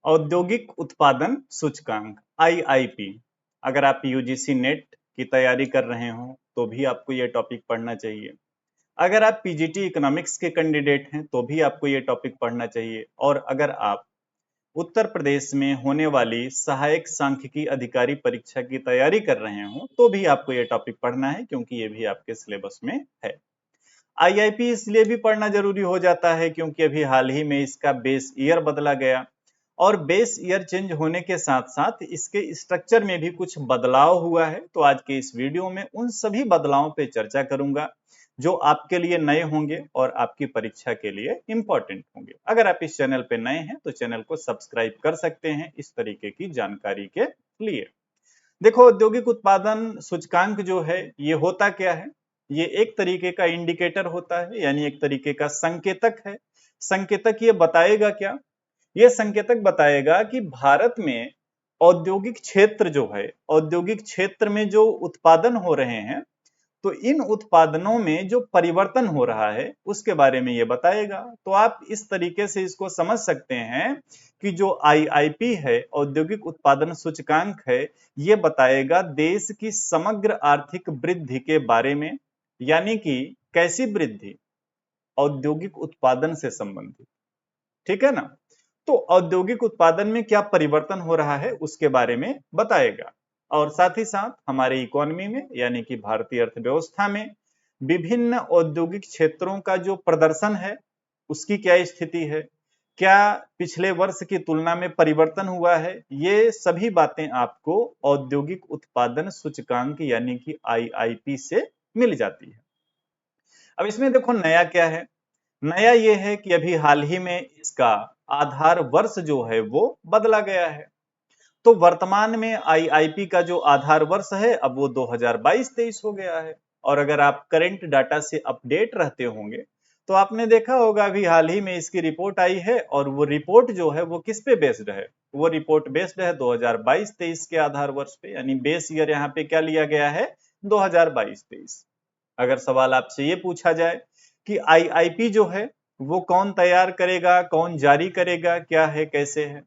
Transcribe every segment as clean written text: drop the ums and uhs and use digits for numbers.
औद्योगिक उत्पादन सूचकांक आईआईपी। अगर आप यूजीसी नेट की तैयारी कर रहे हो तो भी आपको ये टॉपिक पढ़ना चाहिए। अगर आप पीजीटी इकोनॉमिक्स के कैंडिडेट हैं तो भी आपको ये टॉपिक पढ़ना चाहिए। और अगर आप उत्तर प्रदेश में होने वाली सहायक सांख्यिकी अधिकारी परीक्षा की तैयारी कर रहे हो तो भी आपको ये टॉपिक पढ़ना है, क्योंकि ये भी आपके सिलेबस में है। आईआईपी इसलिए भी पढ़ना जरूरी हो जाता है क्योंकि अभी हाल ही में इसका बेस ईयर बदला गया, और बेस ईयर चेंज होने के साथ साथ इसके स्ट्रक्चर में भी कुछ बदलाव हुआ है। तो आज के इस वीडियो में उन सभी बदलावों पे चर्चा करूंगा जो आपके लिए नए होंगे और आपकी परीक्षा के लिए इंपॉर्टेंट होंगे। अगर आप इस चैनल पे नए हैं तो चैनल को सब्सक्राइब कर सकते हैं इस तरीके की जानकारी के लिए। देखो, औद्योगिक उत्पादन सूचकांक जो है ये होता क्या है? ये एक तरीके का इंडिकेटर होता है, यानी एक तरीके का संकेतक है। संकेतक ये बताएगा क्या? ये संकेतक बताएगा कि भारत में औद्योगिक क्षेत्र जो है, औद्योगिक क्षेत्र में जो उत्पादन हो रहे हैं, तो इन उत्पादनों में जो परिवर्तन हो रहा है उसके बारे में ये बताएगा। तो आप इस तरीके से इसको समझ सकते हैं कि जो आईआईपी है, औद्योगिक उत्पादन सूचकांक है, ये बताएगा देश की समग्र आर्थिक वृद्धि के बारे में। यानी कि कैसी वृद्धि? औद्योगिक उत्पादन से संबंधित। ठीक है ना? तो औद्योगिक उत्पादन में क्या परिवर्तन हो रहा है उसके बारे में बताएगा। और साथ ही साथ हमारे इकोनॉमी में, यानी कि भारतीय अर्थव्यवस्था में विभिन्न औद्योगिक क्षेत्रों का जो प्रदर्शन है उसकी क्या स्थिति है, क्या पिछले वर्ष की तुलना में परिवर्तन हुआ है, ये सभी बातें आपको औद्योगिक उत्पादन सूचकांक यानी कि आईआईपी से मिल जाती है। अब इसमें देखो नया क्या है। नया ये है कि अभी हाल ही में इसका आधार वर्ष जो है वो बदला गया है। तो वर्तमान में आईआईपी का जो आधार वर्ष है अब वो 2022-23 हो गया है। और अगर आप करंट डाटा से अपडेट रहते होंगे तो आपने देखा होगा अभी हाल ही में इसकी रिपोर्ट आई है, और वो रिपोर्ट जो है वो किस पे बेस्ड है? वो रिपोर्ट बेस्ड है 2022-23 के आधार वर्ष पे, यानी बेस ईयर यहाँ पे क्या लिया गया है? 2022-23। अगर सवाल आपसे ये पूछा जाए कि आईआईपी जो है वो कौन तैयार करेगा, कौन जारी करेगा, क्या है, कैसे है,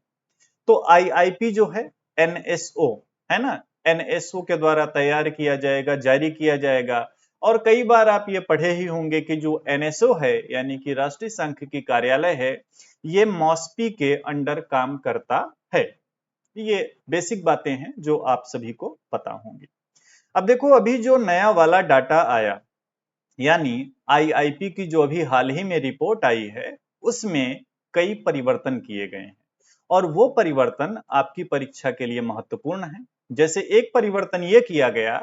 तो आईआईपी जो है एनएसओ है ना, एनएसओ के द्वारा तैयार किया जाएगा, जारी किया जाएगा। और कई बार आप ये पढ़े ही होंगे कि जो एनएसओ है यानी कि राष्ट्रीय सांख्यिकी कार्यालय है, ये मॉस्पी के अंडर काम करता है। ये बेसिक बातें हैं जो आप सभी को पता होंगी। अब देखो, अभी जो नया वाला डाटा आया, यानी आईआईपी की जो अभी हाल ही में रिपोर्ट आई है, उसमें कई परिवर्तन किए गए हैं, और वो परिवर्तन आपकी परीक्षा के लिए महत्वपूर्ण है। जैसे एक परिवर्तन ये किया गया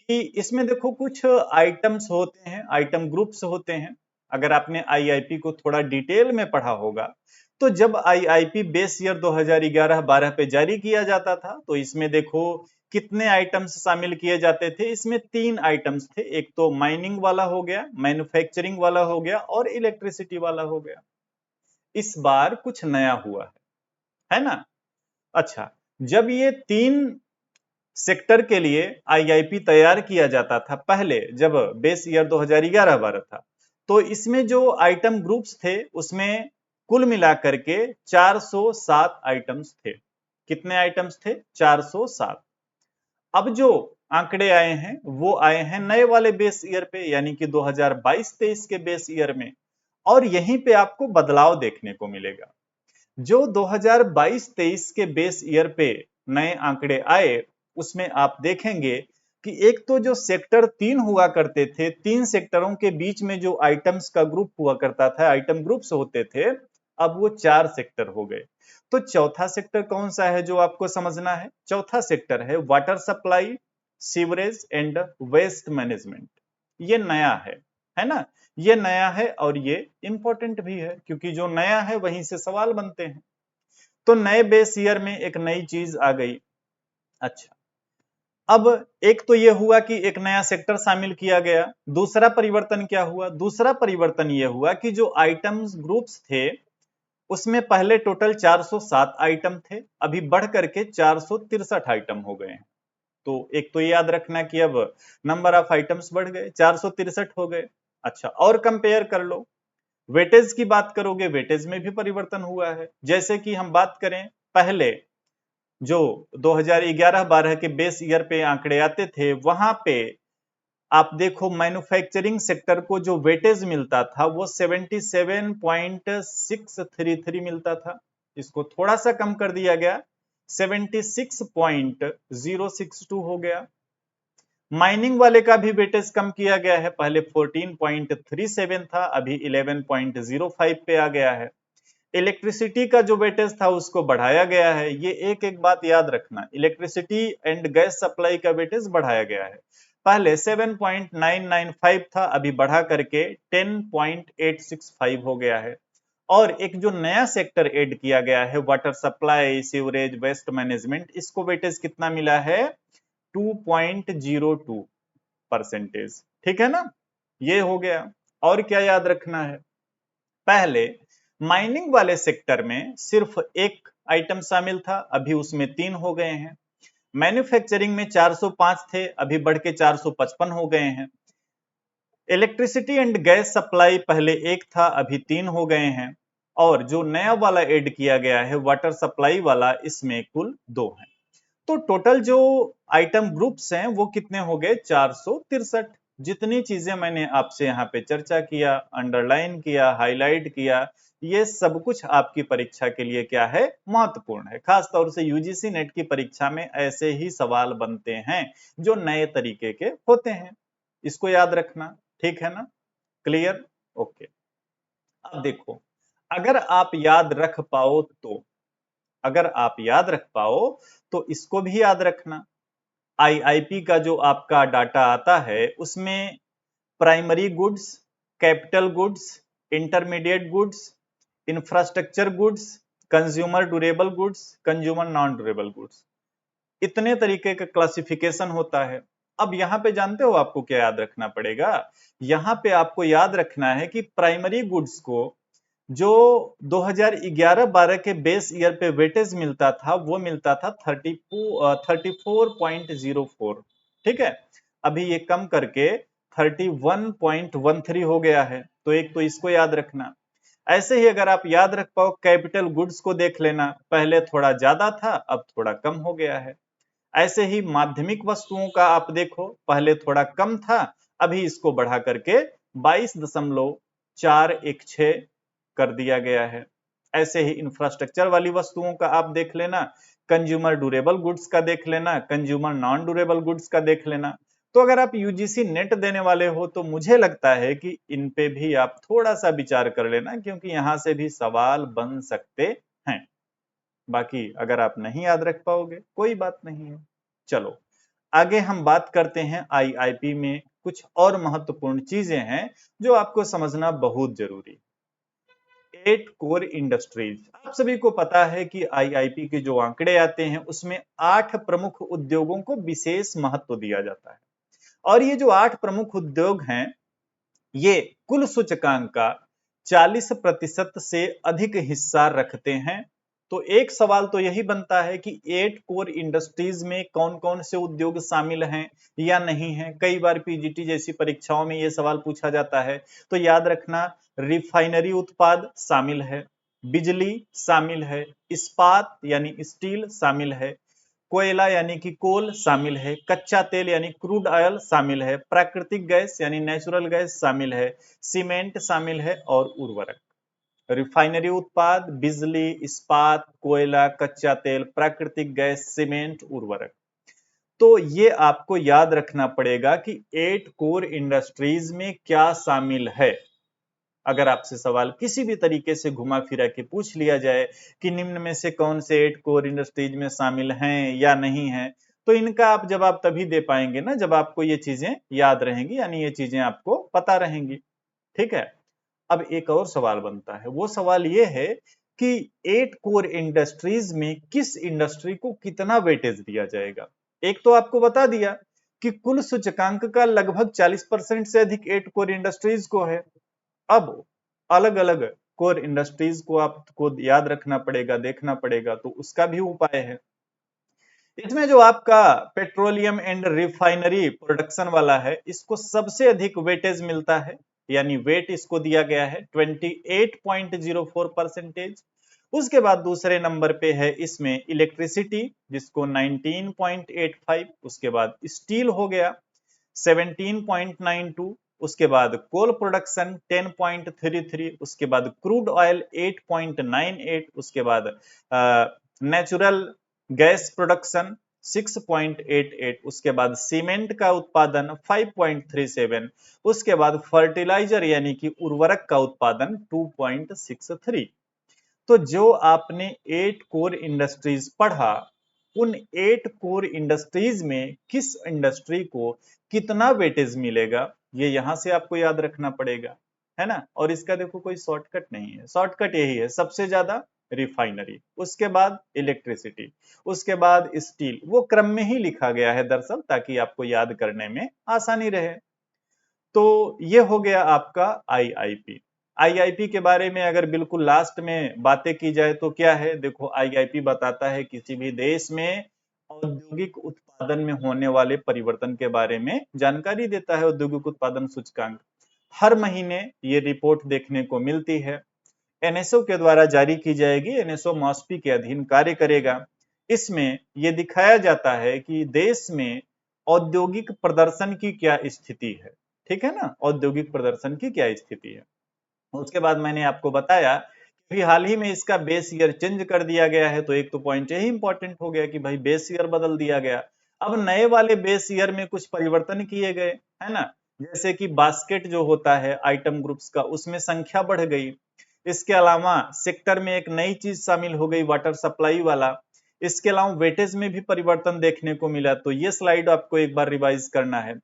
कि इसमें देखो कुछ आइटम्स होते हैं, आइटम ग्रुप्स होते हैं। अगर आपने आईआईपी को थोड़ा डिटेल में पढ़ा होगा तो जब आईआईपी बेस ईयर 2011-12 पे जारी किया जाता था तो इसमें देखो कितने आइटम्स शामिल किए जाते थे। इसमें 3 आइटम्स थे, एक तो माइनिंग वाला हो गया, मैन्युफैक्चरिंग वाला हो गया, और इलेक्ट्रिसिटी वाला हो गया। इस बार कुछ नया हुआ है ना? अच्छा, जब ये 3 सेक्टर के लिए आईआईपी तैयार किया जाता था पहले, जब बेस ईयर 2011-12 था, तो इसमें जो आइटम ग्रुप्स थे उसमें कुल मिलाकर के 407 आइटम्स थे। कितने आइटम्स थे? 407। अब जो आंकड़े आए हैं वो आए हैं नए वाले बेस ईयर पे, यानी कि 2022-23 के बेस ईयर में। और यहीं पे आपको बदलाव देखने को मिलेगा। जो 2022-23 के बेस ईयर पे नए आंकड़े आए उसमें आप देखेंगे कि एक तो जो सेक्टर 3 हुआ करते थे, 3 सेक्टरों के बीच में जो आइटम्स का ग्रुप हुआ करता था, आइटम ग्रुप्स होते थे, अब वो 4 सेक्टर हो गए। तो चौथा सेक्टर कौन सा है जो आपको समझना है? चौथा सेक्टर है water supply, sewerage and waste management. ये नया है ना? ये नया है और ये इंपॉर्टेंट भी है, क्योंकि जो नया है वहीं से सवाल बनते हैं। तो नए बेस ईयर में एक नई चीज आ गई। अच्छा, अब एक तो ये हुआ कि एक नया सेक्टर शामिल किया गया। दूसरा परिवर्तन क्या हुआ? दूसरा परिवर्तन ये हुआ कि जो आइटम्स ग्रुप्स थे उसमें पहले टोटल 407 आइटम थे, अभी बढ़ करके 463 आइटम हो गए हैं। तो एक तो ये याद रखना कि अब नंबर ऑफ आइटम्स बढ़ गए, 463 हो गए। अच्छा, और कंपेयर कर लो, वेटेज की बात करोगे, वेटेज में भी परिवर्तन हुआ है। जैसे कि हम बात करें पहले जो 2011-12 के बेस ईयर पे आंकड़े आते थे, वहां पे आप देखो मैन्युफैक्चरिंग सेक्टर को जो वेटेज मिलता था वो 77.633 मिलता था। इसको थोड़ा सा कम कर दिया गया, 76.062 हो गया। माइनिंग वाले का भी वेटेज कम किया गया है, पहले 14.37 था, अभी 11.05 पे आ गया है। इलेक्ट्रिसिटी का जो वेटेज था उसको बढ़ाया गया है। ये एक एक बात याद रखना, इलेक्ट्रिसिटी एंड गैस सप्लाई का वेटेज बढ़ाया गया है। पहले 7.995 था, अभी बढ़ा करके 10.865 हो गया है। और एक जो नया सेक्टर ऐड किया गया है, water supply, sewerage, waste management, इसको वेटेज कितना मिला है? 2.02%। ठीक है ना, ये हो गया। और क्या याद रखना है? पहले माइनिंग वाले सेक्टर में सिर्फ एक आइटम शामिल था, अभी उसमें 3 हो गए हैं। मैन्युफैक्चरिंग में 405 थे, अभी बढ़ के 455 हो गए हैं। इलेक्ट्रिसिटी एंड गैस सप्लाई पहले एक था, अभी 3 हो गए हैं। और जो नया वाला ऐड किया गया है वाटर सप्लाई वाला, इसमें कुल 2 हैं। तो टोटल जो आइटम ग्रुप्स हैं वो कितने हो गए? 463। जितनी चीजें मैंने आपसे यहाँ पे चर्चा किया, अंडरलाइन किया, हाईलाइट किया, ये सब कुछ आपकी परीक्षा के लिए क्या है? महत्वपूर्ण है। खास तौर से यूजीसी नेट की परीक्षा में ऐसे ही सवाल बनते हैं जो नए तरीके के होते हैं। इसको याद रखना, ठीक है ना? क्लियर? ओके। अब देखो, अगर आप याद रख पाओ तो, अगर आप याद रख पाओ तो इसको भी याद रखना। आईआईपी का जो आपका डाटा आता है उसमें primary goods, capital goods, intermediate goods, infrastructure goods, consumer durable goods, consumer non durable goods, इतने तरीके का क्लासिफिकेशन होता है। अब यहाँ पे जानते हो आपको क्या याद रखना पड़ेगा? यहाँ पे आपको याद रखना है कि प्राइमरी गुड्स को जो 2011-12 के बेस ईयर पे वेटेज मिलता था वो मिलता था 34.04। ठीक है, अभी ये कम करके 31.13 हो गया है। तो एक तो इसको याद रखना। ऐसे ही अगर आप याद रख पाओ, कैपिटल गुड्स को देख लेना, पहले थोड़ा ज्यादा था, अब थोड़ा कम हो गया है। ऐसे ही माध्यमिक वस्तुओं का आप देखो, पहले थोड़ा कम था, अभी इसको बढ़ा करके 22.416 कर दिया गया है। ऐसे ही इंफ्रास्ट्रक्चर वाली वस्तुओं का आप देख लेना, कंज्यूमर ड्यूरेबल गुड्स का देख लेना, कंज्यूमर नॉन ड्यूरेबल गुड्स का देख लेना। तो अगर आप यूजीसी नेट देने वाले हो तो मुझे लगता है कि इन पे भी आप थोड़ा सा विचार कर लेना, क्योंकि यहां से भी सवाल बन सकते हैं। बाकी अगर आप नहीं याद रख पाओगे कोई बात नहीं है। चलो आगे हम बात करते हैं। आईआईपी में कुछ और महत्वपूर्ण चीजें हैं जो आपको समझना बहुत जरूरी। 8 कोर इंडस्ट्रीज, आप सभी को पता है कि आईआईपी के जो आंकड़े आते हैं उसमें 8 प्रमुख उद्योगों को विशेष महत्व दिया जाता है। और ये जो 8 प्रमुख उद्योग हैं ये कुल सूचकांक का 40% से अधिक हिस्सा रखते हैं। तो एक सवाल तो यही बनता है कि 8 कोर इंडस्ट्रीज में कौन कौन से उद्योग शामिल हैं या नहीं हैं। कई बार पीजीटी जैसी परीक्षाओं में यह सवाल पूछा जाता है। तो याद रखना, रिफाइनरी उत्पाद शामिल है, बिजली शामिल है, इस्पात यानी स्टील शामिल है, कोयला यानी कि कोल शामिल है, कच्चा तेल यानी क्रूड ऑयल शामिल है, प्राकृतिक गैस यानी नेचुरल गैस शामिल है, सीमेंट शामिल है और उर्वरक। रिफाइनरी उत्पाद, बिजली, इस्पात, कोयला, कच्चा तेल, प्राकृतिक गैस, सीमेंट, उर्वरक। तो ये आपको याद रखना पड़ेगा कि 8 कोर इंडस्ट्रीज में क्या शामिल है। अगर आपसे सवाल किसी भी तरीके से घुमा फिरा के पूछ लिया जाए कि निम्न में से कौन से 8 कोर इंडस्ट्रीज में शामिल हैं या नहीं हैं, तो इनका आप जवाब तभी दे पाएंगे ना जब आपको ये चीजें याद रहेंगी, यानी ये चीजें आपको पता रहेंगी। ठीक है, अब एक और सवाल बनता है, वो सवाल ये है कि 8 कोर इंडस्ट्रीज में किस इंडस्ट्री को कितना वेटेज दिया जाएगा। एक तो आपको बता दिया कि कुल सूचकांक का लगभग 40% से अधिक 8 कोर इंडस्ट्रीज को है। अब अलग अलग कोर इंडस्ट्रीज को आपको याद रखना पड़ेगा, देखना पड़ेगा, तो उसका भी उपाय है। इसमें जो आपका पेट्रोलियम एंड रिफाइनरी प्रोडक्शन वाला है, इसको सबसे अधिक वेटेज मिलता है, यानी वेट इसको दिया गया है 28.04%। उसके बाद दूसरे नंबर पे है इसमें इलेक्ट्रिसिटी जिसको 19.85, उसके बाद स्टील हो गया 17.92, उसके बाद कोल प्रोडक्शन 10.33, उसके बाद क्रूड ऑयल 8.98, उसके बाद नेचुरल गैस प्रोडक्शन 6.88, उसके बाद सीमेंट का उत्पादन 5.37, उसके बाद फर्टिलाइजर यानी कि उर्वरक का उत्पादन 2.63। तो जो आपने 8 कोर इंडस्ट्रीज पढ़ा, उन 8 कोर इंडस्ट्रीज में किस इंडस्ट्री को कितना वेटेज मिलेगा, ये यहां से आपको याद रखना पड़ेगा, है ना। और इसका देखो कोई शॉर्टकट नहीं है, शॉर्टकट यही है, सबसे ज्यादा रिफाइनरी, उसके बाद इलेक्ट्रिसिटी, उसके बाद स्टील। वो क्रम में ही लिखा गया है दरअसल, ताकि आपको याद करने में आसानी रहे। तो ये हो गया आपका आईआईपी। आईआईपी के बारे में अगर बिल्कुल लास्ट में बातें की जाए तो क्या है, देखो आईआईपी बताता है किसी भी देश में औद्योगिक उत्पादन में होने वाले परिवर्तन के बारे में जानकारी देता है। औद्योगिक उत्पादन सूचकांक हर महीने ये रिपोर्ट देखने को मिलती है, एनएसओ के द्वारा जारी की जाएगी, एनएसओ मॉस्पी के अधीन कार्य करेगा। इसमें यह दिखाया जाता है कि देश में औद्योगिक प्रदर्शन की क्या स्थिति है, ठीक है ना, औद्योगिक प्रदर्शन की क्या स्थिति है। उसके बाद मैंने आपको बताया कि हाल ही में इसका बेस ईयर चेंज कर दिया गया है, तो एक तो पॉइंट यही इंपॉर्टेंट हो गया कि भाई बेस ईयर बदल दिया गया। अब नए वाले बेस ईयर में कुछ परिवर्तन किए गए, है ना, जैसे कि बास्केट जो होता है आइटम ग्रुप्स का, उसमें संख्या बढ़ गई। इसके अलावा सेक्टर में एक नई चीज शामिल हो गई, वाटर सप्लाई वाला। इसके अलावा वेटेज में भी परिवर्तन देखने को मिला। तो ये स्लाइड आपको एक बार रिवाइज करना है।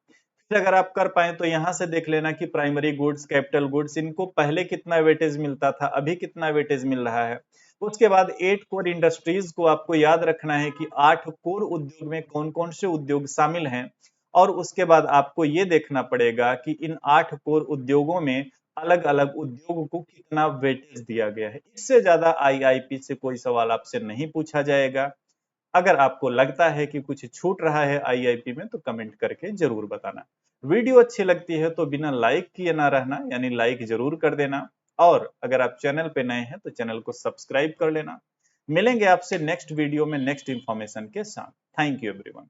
फिर अगर आप कर पाए तो यहां से देख लेना कि प्राइमरी गुड्स, कैपिटल गुड्स, इनको पहले कितना वेटेज मिलता था, अभी कितना वेटेज मिल रहा है। उसके बाद 8 कोर इंडस्ट्रीज को आपको याद रखना है कि 8 कोर उद्योग में कौन कौन से उद्योग शामिल हैं। और उसके बाद आपको ये देखना पड़ेगा कि इन 8 कोर उद्योगों में अलग अलग उद्योग को कितना वेटेज दिया गया है। इससे ज्यादा आईआईपी से कोई सवाल आपसे नहीं पूछा जाएगा। अगर आपको लगता है कि कुछ छूट रहा है आईआईपी में तो कमेंट करके जरूर बताना। वीडियो अच्छी लगती है तो बिना लाइक किए ना रहना, यानी लाइक जरूर कर देना। और अगर आप चैनल पे नए हैं तो चैनल को सब्सक्राइब कर लेना। मिलेंगे आपसे नेक्स्ट वीडियो में नेक्स्ट इंफॉर्मेशन के साथ। Thank you everyone.